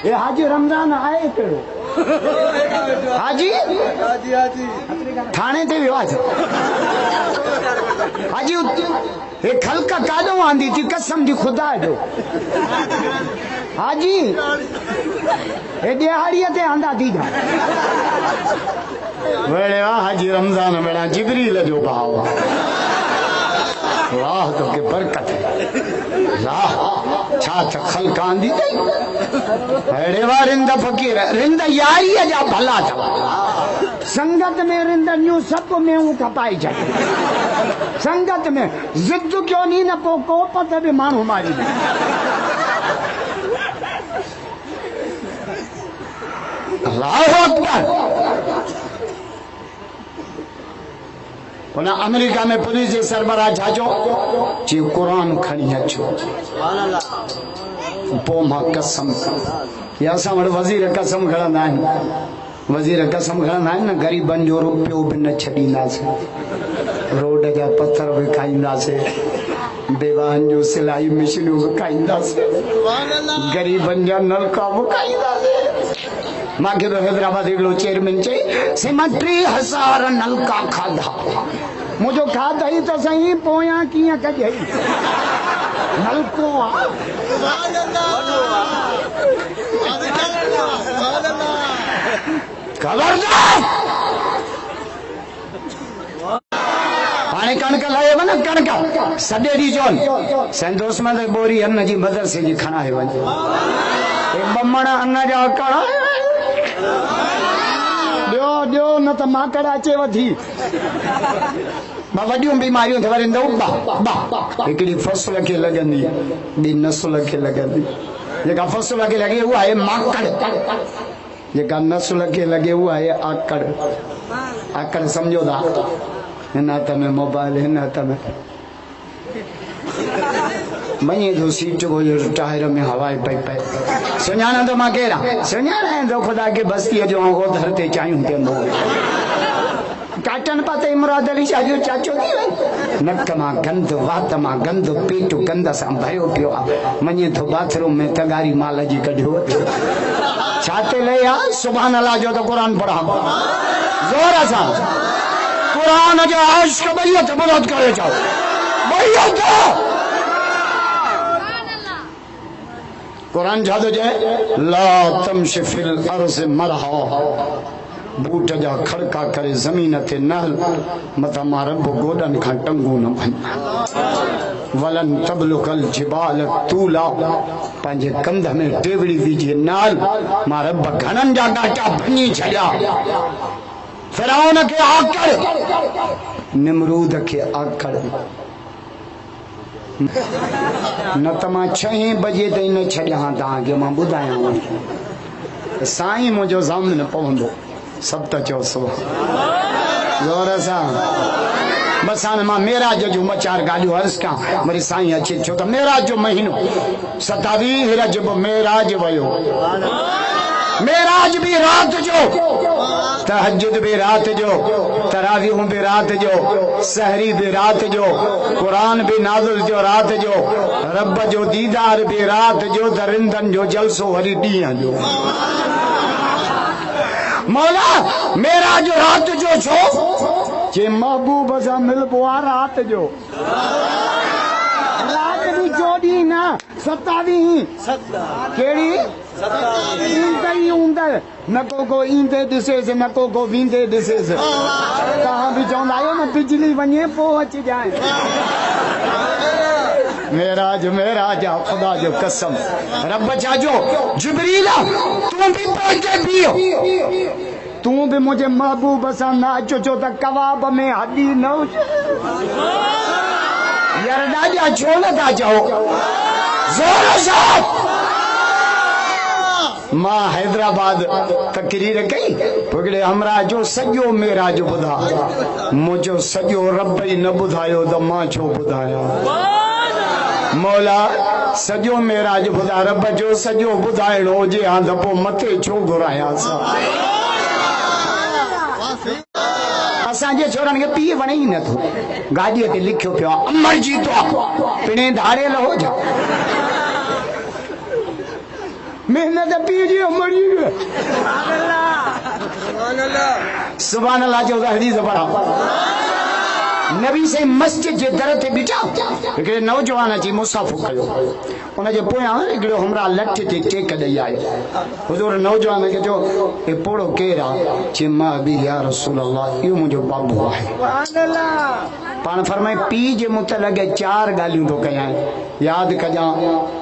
ये हाजी रमजान आए कहिड़ो हाजी थाने ते वियो आहे हाजी हे खलक काॾो आंदी थी कसम जी खुदा जो हाजी हे ॾियारीअ ते आंदा थी जा वेड़े वाह हाजी रमजान वेड़ा जिबरील जो भाव वाह तो के बरकत वाह छा खलक आंदी अड़े वाह रिंद फकीर रिंद यारीअ जा भला अथव संगत में रिंद न्यू सब में हूं खपाई छॾे संगत में जिद क्यों नी न पो कोप ते भी माण्हू मारी अल्लाहु अकबर उन अमेरिका में पुलिस जे सरबराह छाचो जी कुरान खणी अचो पोइ मां कसम या असां वटि वज़ीर कसम खणंदा आहिनि वज़ीर कसम खणंदा आहिनि न ग़रीबनि जो रुपयो बि न छॾींदासीं रोड जा पत्थर विकाईंदासीं बेवाहनि जूं सिलाई मशीनूं विकाईंदासीं ग़रीबनि जा नलका विकाईंदासीं मांखे तो हैदराबाद हिकिड़ो चेयरमैन चई से मां 3000 नलका खाधा मुझो खाधई त सही पोयां कीअं कजई नलको खबरदार हाणे कणक लायो न कणक सॼे ॾींहुं चवनि संदोस में बोरी अन्न जी मदरसे जी खणाए वञ बमण अन्न जा कड़ा ॾियो ॾियो न त माकड़ अचे वधी वॾियूं बीमारियूं वरी हिकिड़ी फसल खे लॻंदी ॿी नसुल खे लॻंदी जेका फसल खे लॻे उहा आहे माकड़ जेका नसुल खे लॻे उहा आहे आकड़ आकड़ सम्झो था हिन हथ में मोबाइल हिन हथ में मईं जो सीट को टायर में हवा पई पए सुञाणा तो मां केरा सुञाणा खुदा के बस्तीअ जो ओधर ते चाहियूं कंदो काटन पाते इमराद अली शाह जो चाचो थी वई नक मां गंद वात मां गंद पेट गंद सां भरियो पियो आहे मञे थो बाथरूम में तगारी माल जी कढियो छाते ले आ सुभान अल्लाह जो तो कुरान पढ़ा जोर सां कुरान जो आशिक़ बैयत बुलंद करे जाओ बैयत कुरान जादो जाए ला तमशि फिल अर्ज़ मरहा बूट जा खड़का करे जमीन ते नहल मथा मां रब गोडन खां टंगू न भन वलन तबलुकल जिबाल तूला पंहिंजे कंध में टेवड़ी विझे नाल मां रब घणनि जा गाटा भञी छॾिया फिरौन खे आकड़ निमरूद खे आकड़ न त मां 6 बजे ताईं न छॾियां तव्हांखे मां ॿुधायां साईं मुंहिंजो सामने पवंदो सभु त चओ ज़ोर सां बस हाणे मां मेराज जूं 4 ॻाल्हियूं अर्ज़ कयां वरी साईं अचे छो त मेराज जो महीनो 27 रजब मेराज वियो मेराज भी रात जो तहज्जुद भी रात जो तरावीह भी रात जो सहरी भी रात जो कुरान भी नाज़िल जो रात जो रब जो दीदार भी रात जो दरिंदन जो जलसो वरी ॾींहं जो मौला मेरा जो रात जो छो जे महबूब सां मिलबो आहे रात जो रात भी चोॾहीं न 27 कहिड़ी न को ईंदे ॾिसेसि न को वेंदे ॾिसेसि तव्हां बि चवंदा आहियो न बिजली वञे पोइ अची जाए मेराज मेराज खुदा जो कसम रब जाजो जिब्रील तू भी पहुंचे पियो तू भी मुझे महबूब सां नाचो छो त कबाब में हड्डी न यार ॾाढा छो न था चओ ज़ोर सां मां हैदराबाद तकरीर कई हिकिड़े हमरा जो सॼो मेराज ॿुधा मुंहिंजो सॼो रब ई न ॿुधायो त मां छो ॿुधायां मौला सॼो मेराज ॿुधा रब जो सॼो ॿुधाइणो हुजे हा त पोइ मथे छो घुरायांस असांजे छोरनि खे पीउ वणे ई नथो गाॾीअ ते लिखियो पियो आहे अमर जीतो पिणे धारियल हो जा मेहनत पी जी मरी सुभान अल्लाह जो हदीस पढ़ा नबी से मस्जिद जे दर ते बीठा हिकिड़े नौजवान अची मुसाफ़ो कयो उनजे पोयां हिकिड़ो हमरा लठ ते टेक ॾेई आयो हुजूर नौजवान खे चयो हे पोड़ो केरु आहे चई मां बि या रसूल अल्लाह इहो मुंहिंजो बाबू आहे पाण फरमाए पीउ जे मुतलक़ 4 ॻाल्हियूं थो कयां यादि कजां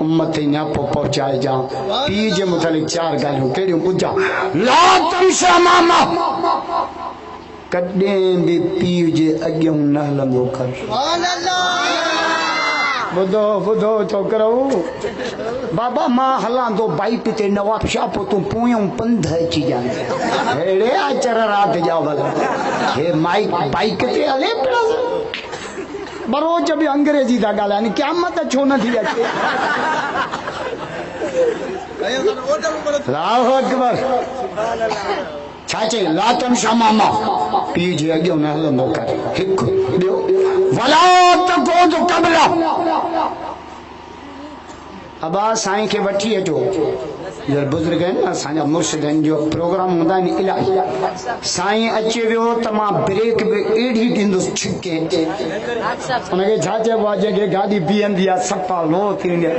उम्मत ते न्यापो पहुचाइजां पीउ जे मुतलक़ 4 ॻाल्हियूं कहिड़ियूं ॿुधां ला तमशा मामा कॾहिं बि पीउ जे अॻियां न हलंदो कर ॿुधो ॿुधो छोकिरो बाबा मां हलां थो बाइक ते नवाब शाह पोइ तूं पोयों पंध अची जाए अहिड़े अचर राति जा भला हे माइक बाइक ते हले पियो बरोज बि अंग्रेजी था ॻाल्हाइनि क़यामत छो न थी अचे अल्लाहु अकबर छा चई ला तमशा मामा पीउ जे अॻियां न हलंदो कर हिकु ॿियो वला तक़ूद क़बला अबा साईं खे वठी अचो जो बुज़ुर्ग आहिनि न असांजा मुर्शिद आहिनि जो प्रोग्राम हूंदा आहिनि इलाही साईं अची वियो त मां ब्रेक बि अहिड़ी ॾींदुसि छिके हुनखे छा चइबो आहे जंहिंखे गाॾी बीहंदी आहे सफ़ा लो थी वेंदी आहे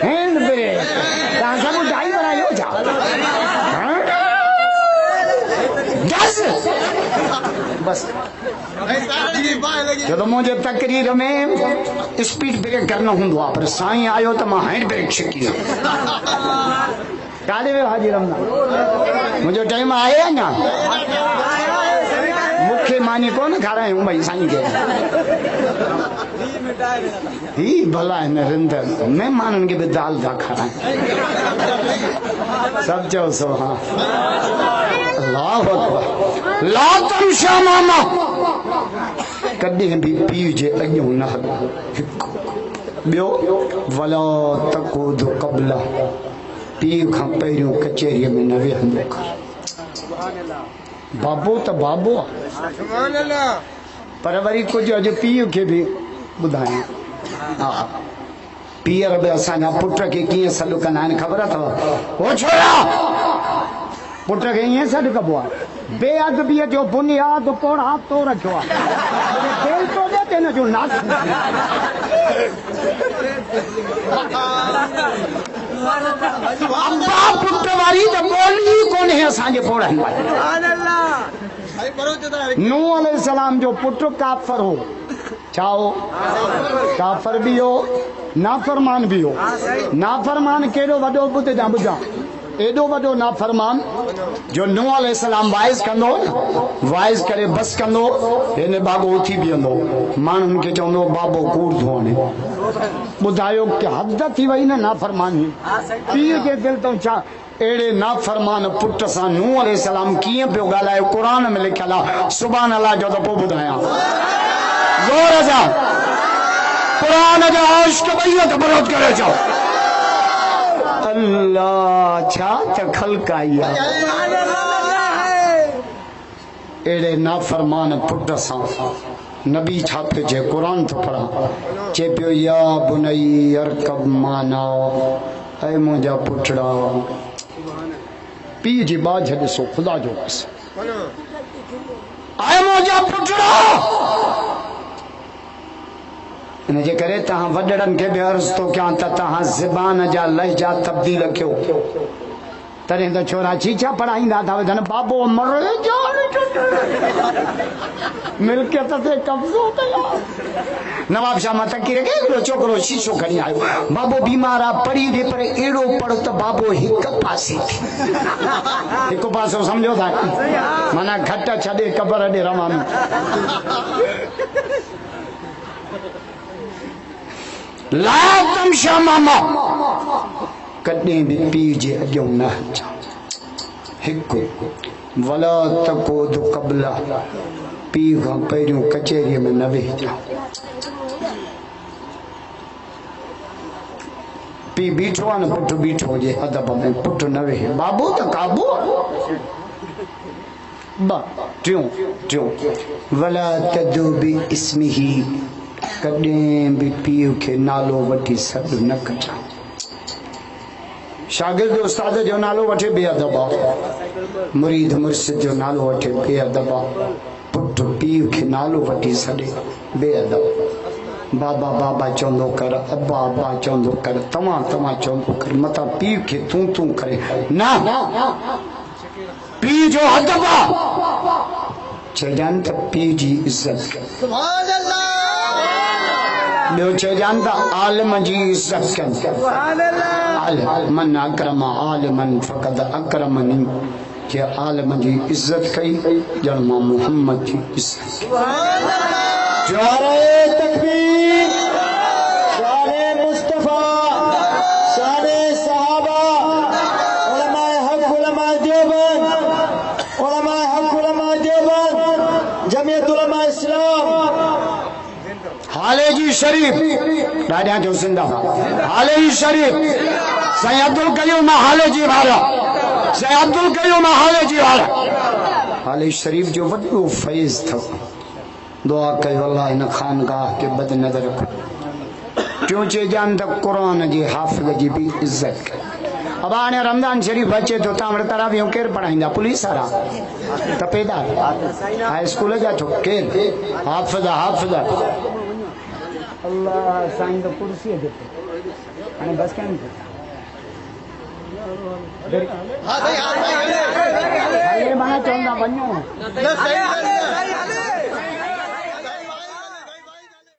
हैंड ब्रेक तव्हां सभु ड्राइवर आहियो छा बस जो मुझे तकरीर में स्पीड ब्रेक करना होंदो पर साईं आयो तो मैं हैंड ब्रेक छिकी काले में हाजिर रमना मुझे टाइम आया ना मुख्य मानी को ना खा रहे हूँ भाई साईं के ही भला है नरेंद्र मैं मानन के भी दाल था खा रहा सब जो सो हाँ अल्लाह अकबर ला तमशा मामा कॾहिं बि पीउ जे अॻियां न हल ॿियो वला तक़ूद क़बला पीउ खां पहिरियों कचहरीअ में न वेहंदो कर बाबो त बाबो पर वरी कुझु अॼु पीउ खे बि ॿुधायां हा पीअर बि असांजा पुट खे कीअं सॾु कंदा आहिनि ख़बर अथव ओ छोरा पुट खे ईअं सॾु कबो आहे बेअदबीअ जो बुनियाद पोड़ा तो रखियो आहे तेल तो दे तेन जो नाच अब्बा पुट वारी त ॿोली कोन्हे असांजे पोड़नि में नूह अलैहिस्सलाम जो पुट काफ़र हो छा हो काफ़र बि हो नाफरमान बि हो नाफरमान केॾो वॾो ॿुधां ॿुधां एडो वडो नाफरमान जो नूह अलैहिस्सलाम वाइस कंदो वाइस करे बस कंदो हिन बाबो उथी बीहंदो माण्हुनि खे चवंदो बाबो कूड़ थो हणे ॿुधायो कि हद थी वई न नाफरमानी पीउ खे दिलि तो छा अहिड़े नाफरमान पुट सां नूह अलैहिस्सलाम कीअं पियो ॻाल्हाए क़ुर में लिखियल आहे सुभान अल्लाह जो त पोइ ॿुधायां ज़ोर सां क़ुर जा आशिक़ ॿई हथ बरोद करे चओ अल्लाह छा त ख़ल्क़ आई आहे अहिड़े नाफरमान पुट सां नबी छा पियो चए क़ुर थो पढ़ा चए पियो या बुनई अरकब माना ऐं मुंहिंजा पुटड़ा पीउ जी बाझ ॾिसो ख़ुदा जो कसम ऐं मुंहिंजा पुटड़ा इन जे करे तव्हां वॾड़नि खे बि अर्ज़ थो कयां त तव्हां ज़बान जा लहजा तब्दील कयो तॾहिं त छोरा छीछा पढ़ाईंदा था वञनि बाबो मरे मिल्कियत ते कब्ज़ो कयो नवाब शाह मां तकीर खे हिकिड़ो छोकिरो शीशो खणी आयो बाबो बीमार आहे पढ़ी ॾे पर अहिड़ो पढ़ त बाबो हिकु पासे हिकु पासो सम्झो था माना घट छॾे क़बर ॾे रवां ला तमशा मामा कॾहिं बि पीउ जे अॻियां न अचां हिकु वला तक़ूद क़बला पीउ खां पहिरियों कचहरीअ में न वेहजां पीउ बीठो आहे न पुटु बीठो हुजे अदब में पुटु न वेहे बाबू त काबू टियों वला तदू बि इस्मिही कॾहिं बि पीउ खे नालो वठी सॾु न कजां शागिर्द उस्ताद जो नालो वठे बेअदबा, मुरीद मुर्शिद जो नालो वठे बेअदबा, पुट पीउ खे नालो वठी छॾे बेअदब। बाबा बाबा चवंदो कर, अब्बा अब्बा चवंदो कर, तव्हां तव्हां चवंदो कर, मथां पीउ खे तूं तूं करे न। पीउ जो अदब चइजानि त पीउ जी इज़त, ॿियो चइजानि त आलिम जी इज़त कनि। मन अकरम आलिमन फ़क़द अकरमनी, जे आलिम जी इज़त कई ॼण मां मुहम्मद जी इज़त कई। नारे तकबीर, शाने मुस्तफा, शाने सहाबा, उलमाए हक उलमाए देवबंद, उलमाए हक उलमाए देवबंद, जमीयत उलमाए इस्लाम। हाले जी शरीफ ॾाढा जो जिंदाबाद। हाले जी शरीफ साईं अब्दुल कयूम हाले जी वारा, साईं अब्दुल कयूम हाले जी वारा। हाले शरीफ जो वॾो फैज़ अथव। दुआ कयो अल्लाह इन खानगाह के बद नज़र रखो। क्यों चइजानि त क़ुरान जी हाफ़िज़ जी भी इज़त कयो। अब हाणे रमज़ान शरीफ अचे तो तव्हां वटि तरावियूं केरु पढ़ाईंदा? पुलिस वारा, तपेदार, हाई स्कूल जा छो केरु? हाफ़िज़ हाफ़िज़। अल्लाह साईं तो कुर्सी ते हाणे बस कैन हाले मां चवंदा वञो।